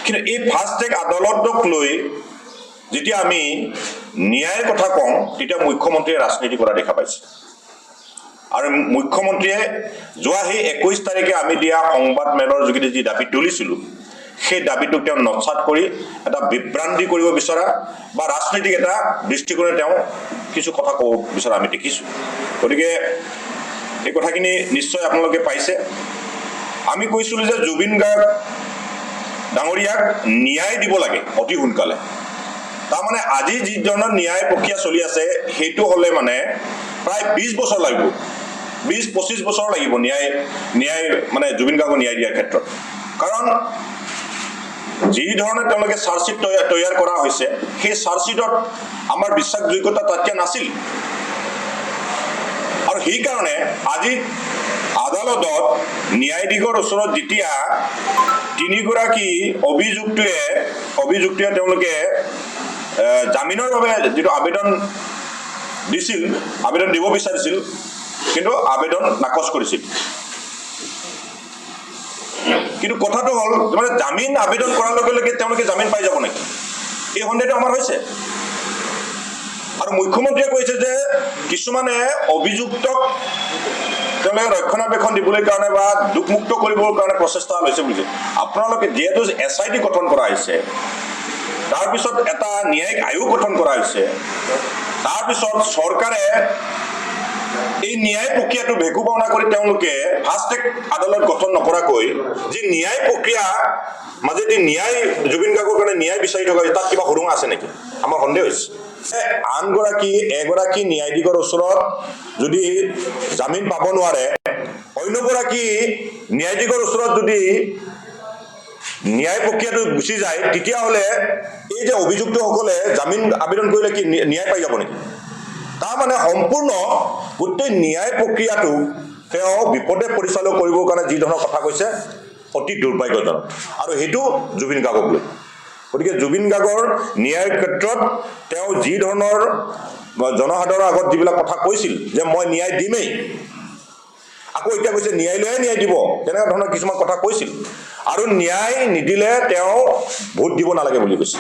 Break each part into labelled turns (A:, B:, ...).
A: কিন্তু এই fast track আদালতক লৈ যেতিয়া আমি ন্যায়ৰ কথা কওঁ তেতিয়া মুখ্যমন্ত্ৰীয়ে ৰাজনীতি কৰা দেখা পাইছে আৰু মুখ্যমন্ত্ৰীয়ে যোৱা সেই 21 তাৰিখে আমি দিয়া সংবাদ মেলৰ যোগেদি যি দাবী তুলিছিলোঁ সেই দাবীটোক তেওঁ নস্যাৎ কৰি এটা বিভ্ৰান্তি কৰিব বিচৰা বা ৰাজনৈতিক এটা দৃষ্টিকোণে তেওঁ কিছু কথা ক'ব বিচৰা আমি দেখিছোঁ গতিকে এই কথাখিনি নিশ্চয় আপোনালোকে পাইছে আমি কৈছিলোঁ যে জুবিন গাৰ্গ ডাঙৰীয়াক ন্যায় দিব লাগে অতি সোনকালে তাৰমানে আজি যি ধৰণৰ ন্যায় প্ৰক্ৰিয়া চলি আছে সেইটো হ'লে মানে প্ৰায় 20 বছৰ লাগিব 20-25 বছৰ লাগিব ন্যায় মানে জুবিন গাৰ্গক ন্যায় দিয়াৰ ক্ষেত্ৰত কাৰণ যি ধৰণে তেওঁলোকে চাৰ্জশ্বিট তৈয়াৰ কৰা হৈছে সেই চাৰ্জশ্বিটত আমাৰ বিশ্বাসযোগ্যতা তাতকৈ নাছিল আৰু সেইকাৰণে আজি আদালতত ন্যায়াধীশৰ ওচৰত যেতিয়া তিনিগৰাকী অভিযুক্তয়ে তেওঁলোকে জামিনৰ বাবে যিটো আবেদন দিছিল আবেদন দিব বিচাৰিছিল কিন্তু আবেদন নাকচ কৰিছিল কিন্তু কথাটো হ'ল মানে জামিন আবেদন কৰাৰ লগে লগে তেওঁলোকে জামিন পাই যাব নেকি এই সন্দেহটো আমাৰ হৈছে আৰু মুখ্যমন্ত্ৰীয়ে কৈছে যে কিছুমানে অভিযুক্তক তেওঁলোকে ৰক্ষণাবেক্ষণ দিবলৈ কাৰণে বা দুখমুক্ত কৰিবৰ কাৰণে প্ৰচেষ্টা লৈছে বুলিছে আপোনালোকে যিহেতু SIT গঠন কৰা হৈছে তাৰপিছত এটা ন্যায়িক আয়োগ গঠন কৰা হৈছে তাৰপিছত চৰকাৰে এই ন্যায় প্ৰক্ৰিয়াটো ভেকুবাওনা কৰি তেওঁলোকে ফাষ্ট ট্ৰেক আদালত গঠন নকৰাকৈ যি ন্যায় প্ৰক্ৰিয়া মাজেদি ন্যায় জুবিন গাৰ্গৰ কাৰণে ন্যায় বিচাৰি থকা তাত কিবা সুৰুঙা আছে নেকি আমাৰ সন্দেহ হৈছে এগৰাকী ন্যায়াধীশৰ ওচৰত যদি জামিন পাব নোৱাৰে অন্যগৰাকী ন্যায়াধীশৰ ওচৰত যদি ন্যায় প্ৰক্ৰিয়াটো গুচি যায় তেতিয়াহ'লে এই যে অভিযুক্তসকলে জামিন আবেদন কৰিলে কি ন্যায় পাই যাব নেকি তাৰমানে সম্পূৰ্ণ গোটেই ন্যায় প্ৰক্ৰিয়াটো তেওঁ বিপদে পৰিচালনা কৰিবৰ কাৰণে যি ধৰণৰ কথা কৈছে অতি দুৰ্ভাগ্যজনক আৰু সেইটো জুবিন গাৰ্গক লৈ গতিকে জুবিন গাৰ্গৰ ন্যায়ৰ ক্ষেত্ৰত তেওঁ যি ধৰণৰ জনসাধাৰণৰ আগত যিবিলাক কথা কৈছিল যে মই ন্যায় দিমেই আকৌ এতিয়া কৈছে ন্যায়ালয়ে ন্যায় দিব তেনেকুৱা ধৰণৰ কিছুমান কথা কৈছিল আৰু ন্যায় নিদিলে তেওঁ ভোট দিব নালাগে বুলি কৈছে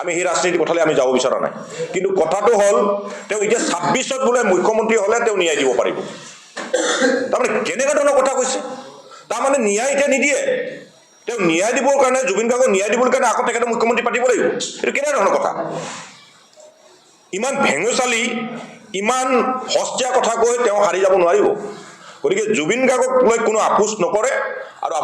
A: আমি সেই ৰাজনীতিৰ কথালৈ আমি যাব বিচৰা নাই কিন্তু কথাটো হ'ল তেওঁ এতিয়া 26ত বোলে মুখ্যমন্ত্ৰী হ'লে তেওঁ ন্যায় দিব পাৰিব তাৰমানে কেনেকুৱা ধৰণৰ কথা কৈছে তাৰমানে ন্যায় এতিয়া নিদিয়ে তেওঁ ন্যায় দিবৰ কাৰণে জুবিন গাৰ্গক ন্যায় দিবৰ কাৰণে আকৌ তেখেতে মুখ্যমন্ত্ৰী পাতিব লাগিব এইটো কেনেকুৱা ধৰণৰ কথা ইমান ভেঙুচালি ইমান সস্তীয়া কথা কৈ তেওঁ হাৰি যাব নোৱাৰিব গতিকে জুবিন গাৰ্গক লৈ কোনো আপোচ নকৰে আৰু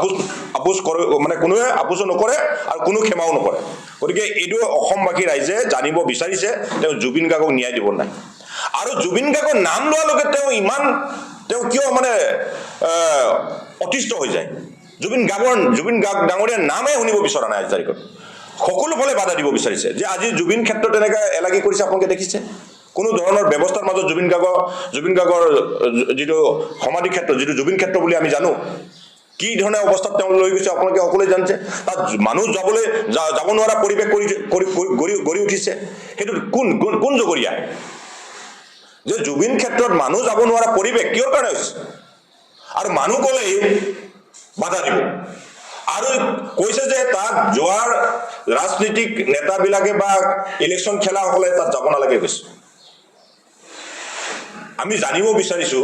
A: আপোচ কৰে মানে কোনোৱে আপোচো নকৰে আৰু কোনো ক্ষমাও নকৰে গতিকে এইটো অসমবাসী ৰাইজে জানিব বিচাৰিছে তেওঁ জুবিন গাৰ্গক ন্যায় দিব নাই আৰু জুবিন গাৰ্গৰ নাম লোৱাৰ লগে তেওঁ কিয় মানে অতিষ্ঠ হৈ যায় জুবিন গাৰ্গ ডাঙৰীয়াৰ নামেই শুনিব বিচৰা নাই আজি তাৰিখত সকলো ফালে বাধা দিব বিচাৰিছে যে আজি জুবিন ক্ষেত্ৰত এনেকৈ এলাগি কৰিছে আপোনালোকে দেখিছে কোনো ধৰণৰ ব্যৱস্থাৰ মাজত জুবিন গাৰ্গৰ যিটো সমাধি ক্ষেত্ৰ যিটো জুবিন ক্ষেত্ৰ বুলি আমি জানো কি ধৰণে অৱস্থাত তেওঁ লৈ গৈছে আপোনালোকে সকলোৱে জানিছে তাত মানুহ যাব নোৱাৰা পৰিৱেশ গঢ়ি উঠিছে সেইটো কোন জগৰীয়া যে জুবিন ক্ষেত্ৰত মানুহ যাব নোৱাৰা পৰিৱেশ কিহৰ কাৰণে হৈছে আৰু মানুহ ক'লেই বাধা দিব আৰু কৈছে যে তাত যোৱাৰ ৰাজনীতিক নেতাবিলাকে বা ইলেকশ্যন খেলাসকলে তাত যাব নালাগে কৈছে আমি জানিব বিচাৰিছো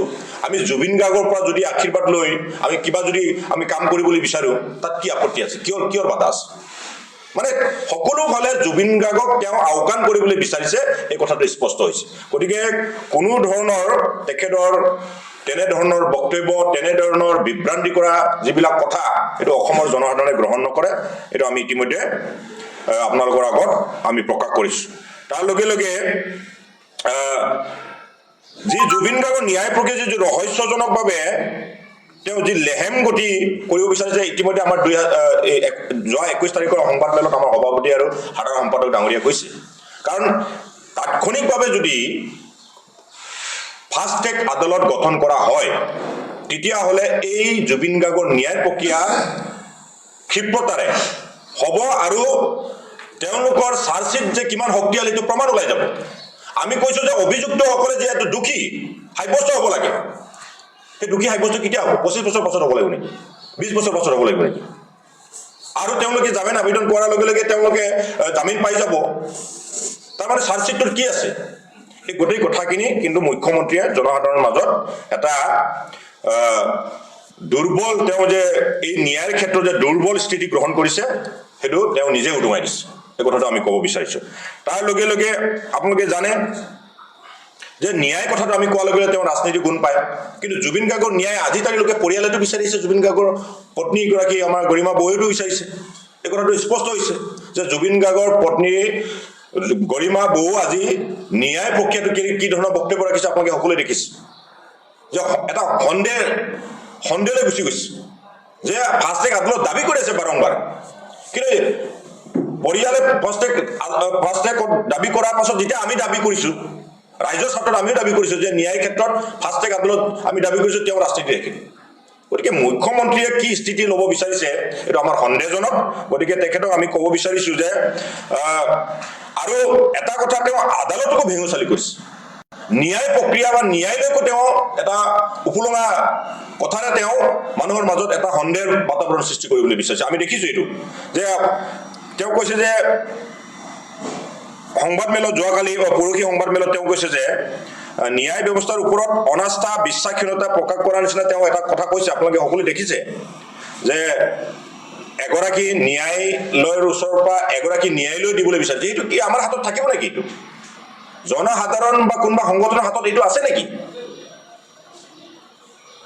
A: আমি জুবিন গাৰ্গৰ পৰা যদি আশীৰ্বাদ লৈ আমি কিবা যদি আমি কাম কৰিবলৈ বিচাৰো তাত কি আপত্তি আছে কিয়ৰ বাধা আছে মানে সকলো ফালে জুবিন গাৰ্গক তেওঁ আওকাণ কৰিবলৈ বিচাৰিছে এই কথাটো স্পষ্ট হৈছে গতিকে কোনো ধৰণৰ তেখেতৰ তেনেধৰণৰ বক্তব্য তেনেধৰণৰ বিভ্ৰান্তি কৰা যিবিলাক কথা এইটো অসমৰ জনসাধাৰণে গ্ৰহণ নকৰে এইটো আমি ইতিমধ্যে আপোনালোকৰ আগত আমি প্ৰকাশ কৰিছো তাৰ লগে লগে যি জুবিন গাৰ্গৰ ন্যায় প্ৰক্ৰিয়া যি ৰহস্যজনকভাৱে তেওঁ যি লেহেম গতি কৰিব বিচাৰিছে ইতিমধ্যে আমাৰ যোৱা 21 তাৰিখৰ সংবাদ মেলত আমাৰ সভাপতি আৰু সাধাৰণ সম্পাদক ডাঙৰীয়া কৈছে কাৰণ তাৎক্ষণিকভাৱে যদি ফাষ্ট ট্ৰেক আদালত গঠন কৰা হয় তেতিয়াহ'লে এই জুবিন গাৰ্গৰ ন্যায় প্ৰক্ৰিয়া ক্ষিপ্ৰতাৰে হ'ব আৰু তেওঁলোকৰ চাৰ্জশ্বিট যে কিমান শক্তিশালী এইটো প্ৰমাণ ওলাই যাব আমি কৈছো যে অভিযুক্তসকলে যিহেতু দোষী সাব্যস্ত হ'ব লাগে সেই দোষী সাব্যস্ত কেতিয়া হ'ব 25 বছৰ পাছত হ'ব লাগিব নেকি 20 বছৰ পাছত হ'ব লাগিব নেকি আৰু তেওঁলোকে জামিন আবেদন কৰাৰ লগে লগে তেওঁলোকে জামিন পাই যাব তাৰমানে চাৰ্জশ্বিটটোত কি আছে এই গোটেই কথাখিনি কিন্তু মুখ্যমন্ত্ৰীয়ে জনসাধাৰণৰ মাজত এটা দুৰ্বল তেওঁ যে এই ন্যায়ৰ ক্ষেত্ৰত যে দুৰ্বল স্থিতি গ্ৰহণ কৰিছে সেইটো তেওঁ নিজে উদুঙাই দিছে এই কথাটো আমি ক'ব বিচাৰিছো তাৰ লগে লগে আপোনালোকে জানে যে ন্যায় কথাটো আমি কোৱাৰ লগে লগে তেওঁ ৰাজনীতি গুণ পায় কিন্তু জুবিন গাৰ্গৰ ন্যায় আজি তাৰিখলৈকে পৰিয়ালেতো বিচাৰিছে জুবিন গাৰ্গৰ পত্নী গৰাকী আমাৰ গৰিমা বৌয়েতো বিচাৰিছে এই কথাটো স্পষ্ট হৈছে যে জুবিন গাৰ্গৰ পত্নী গৰিমা বৌ আজি ন্যায় প্ৰক্ৰিয়াটো কি ধৰণৰ বক্তব্য ৰাখিছে আপোনালোকে সকলোৱে দেখিছে যে এটা সন্দেহলৈ গুচি গৈছে যে ফাষ্টেগ আদালত দাবী কৰি আছে বাৰম্বাৰ কিন্তু পৰিয়ালে ফাষ্টেগ দাবী কৰাৰ পাছত যেতিয়া আমি দাবী কৰিছো ৰাজ্যৰ ছাত্ৰত আমিও দাবী কৰিছো যে ন্যায় ক্ষেত্ৰত ফাষ্টেগ আদালত আমি দাবী কৰিছো তেওঁ ৰাজনীতি ৰাখিব গতিকে মুখ্যমন্ত্ৰীয়ে কি স্থিতি ল'ব বিচাৰিছে এইটো আমাৰ সন্দেহজনক গতিকে তেখেতক আমি ক'ব বিচাৰিছো যে আৰু এটা কথা তেওঁ আদালতকো ভেঙুচালি কৰিছে ন্যায় প্ৰক্ৰিয়া বা ন্যায়ালয়কো তেওঁ এটা উপলঙা কথাৰে তেওঁ মানুহৰ মাজত এটা সন্দেহৰ বাতাবৰণ সৃষ্টি কৰিবলৈ বিচাৰিছে আমি দেখিছো এইটো যে তেওঁ কৈছে যে সংবাদমেলত যোৱাকালি পৰহি সংবাদমেলত তেওঁ কৈছে যে ন্যায় ব্যৱস্থাৰ ওপৰত অনাস্থা বিশ্বাসহীনতা প্ৰকাশ কৰাৰ নিচিনা তেওঁ এটা কথা কৈছে আপোনালোকে সকলোৱে দেখিছে যে এগৰাকী ন্যায়ালয়ৰ ওচৰৰ পৰা এগৰাকী ন্যায়ালয় দিবলৈ বিচাৰিছে এইটো কি আমাৰ হাতত থাকিব নেকি এইটো জনসাধাৰণ বা কোনোবা সংগঠনৰ হাতত এইটো আছে নেকি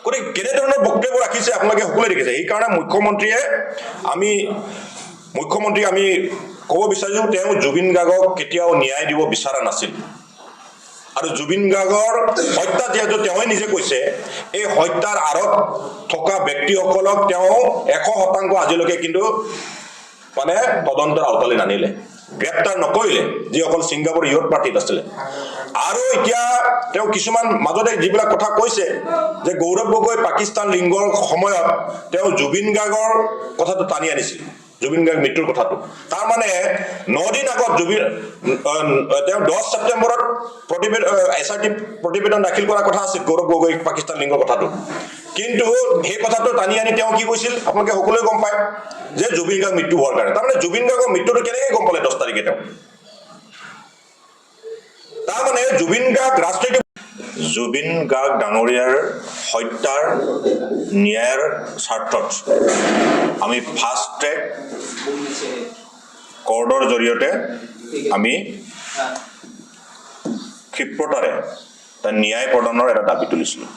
A: গতিকে কেনেধৰণৰ বক্তব্য ৰাখিছে আপোনালোকে সকলোৱে দেখিছে সেইকাৰণে মুখ্যমন্ত্ৰীক আমি ক'ব বিচাৰিছো তেওঁ জুবিন গাৰ্গক কেতিয়াও ন্যায় দিব বিচৰা নাছিল আৰু জুবিন গাৰ্গৰ হত্যা যিহেতু তেওঁই নিজে কৈছে এই হত্যাৰ আঁৰত থকা ব্যক্তিসকলক তেওঁ 100% আজিলৈকে কিন্তু মানে তদন্তৰ আওতালৈ নানিলে গ্ৰেপ্তাৰ নকৰিলে যিসকল ছিংগাপুৰ ইয়ুথ পাৰ্টিত আছিলে আৰু এতিয়া তেওঁ কিছুমান মাজতে যিবিলাক কথা কৈছে যে গৌৰৱ গগৈ পাকিস্তান লিংগৰ সময়ত তেওঁ জুবিন গাৰ্গৰ কথাটো টানি আনিছিল জুবিন গাৰ্গ মৃত্যুৰ কথাটো তাৰ মানে 9 দিন আগত তেওঁ 10 ছেপ্টেম্বৰত এছআইটি প্ৰতিবেদন দাখিল কৰাৰ কথা আছিল গৌৰৱ গগৈ পাকিস্তান লিংগৰ কথাটো কিন্তু সেই কথাটো টানি আনি তেওঁ কি কৈছিল আপোনালোকে সকলোৱে গম পায় যে জুবিন গাৰ্গ মৃত্যু হোৱাৰ কাৰণে তাৰমানে জুবিন গাৰ্গৰ মৃত্যুটো কেনেকৈ গম পালে 10 তাৰিখে তেওঁ তাৰমানে জুবিন গাৰ্গ ডাঙৰীয়াৰ হত্যাৰ ন্যায়ৰ স্বাৰ্থত আমি ফাষ্ট ট্ৰেক কৰ্ডৰ জৰিয়তে আমি ক্ষিপ্ৰতাৰে তাৰ ন্যায় প্ৰদানৰ এটা দাবী তুলিছিলোঁ